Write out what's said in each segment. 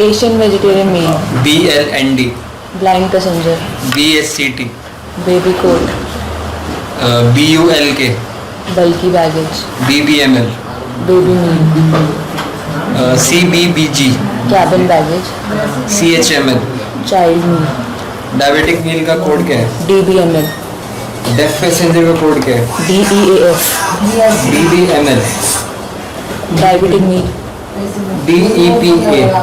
Asian vegetarian meal. BLND. Blind passenger. BSCT. Baby coat. BULK. Bulky baggage. BBML. Baby meal. CBBG. Cabin baggage. CHML. Child meal. Diabetic meal का code क्या है? DBML. Deaf passenger का code क्या है? DEAF. DBML. Diabetic meal. DEPA.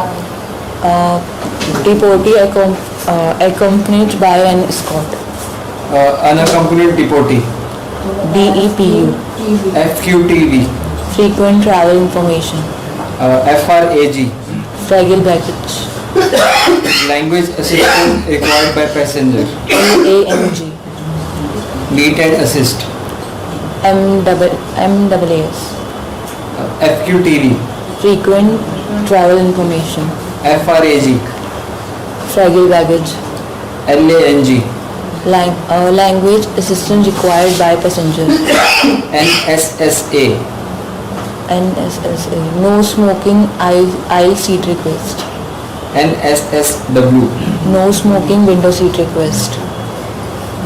Deportee accompanied by an escort. Unaccompanied deportee. DEPU. FQTV. Frequent travel information. FRAG. Fragile baggage. Language assistance required by passenger. LAMG. Meet and assist. MAAS. FQTV. Frequent travel information. FRAG. Fragile baggage. LANG. Language assistance required by passengers. NSSA. NSSA. No smoking aisle seat request. NSSW. No smoking window seat request.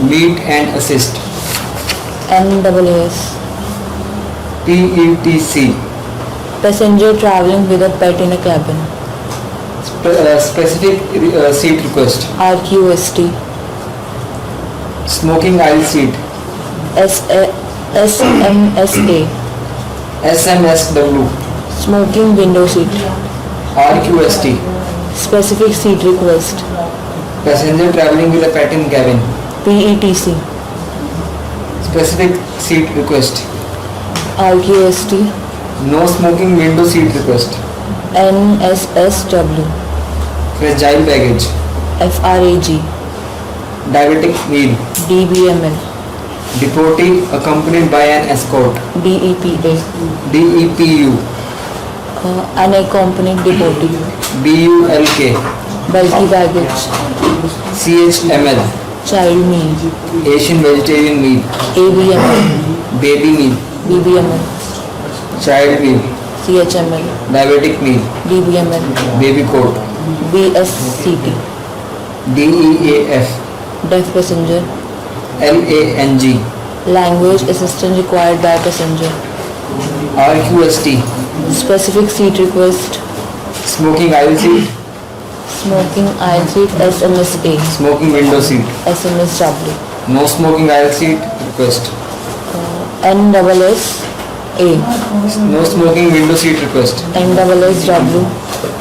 Meet and assist. MAAS. PETC. Passenger traveling with a pet in a cabin. Specific seat request. RQST. Smoking aisle seat. SMSA. SMSW. Smoking window seat. RQST. Specific seat request. Passenger traveling with a pet in cabin. PETC. Specific seat request. RQST. No smoking window seat request. NSSW. Fragile baggage. FRAG. Diabetic meal. DBML. Deportee accompanied by an escort. DEPA. DEPU. Unaccompanied deportee. BULK. Bulky baggage. CHML. Child meal. Asian vegetarian meal. ABML. Baby meal. BBML. Child meal. CHML. Diabetic meal. DBML. Baby coat. BSCT. DEAF. Deaf passenger. LANG. Language assistance required by passenger. RQST. Specific seat request. Smoking aisle seat. Smoking aisle seat. SMSA. Smoking window seat. SMSW. No smoking aisle seat request. NSSA. No smoking window seat request. NSSW.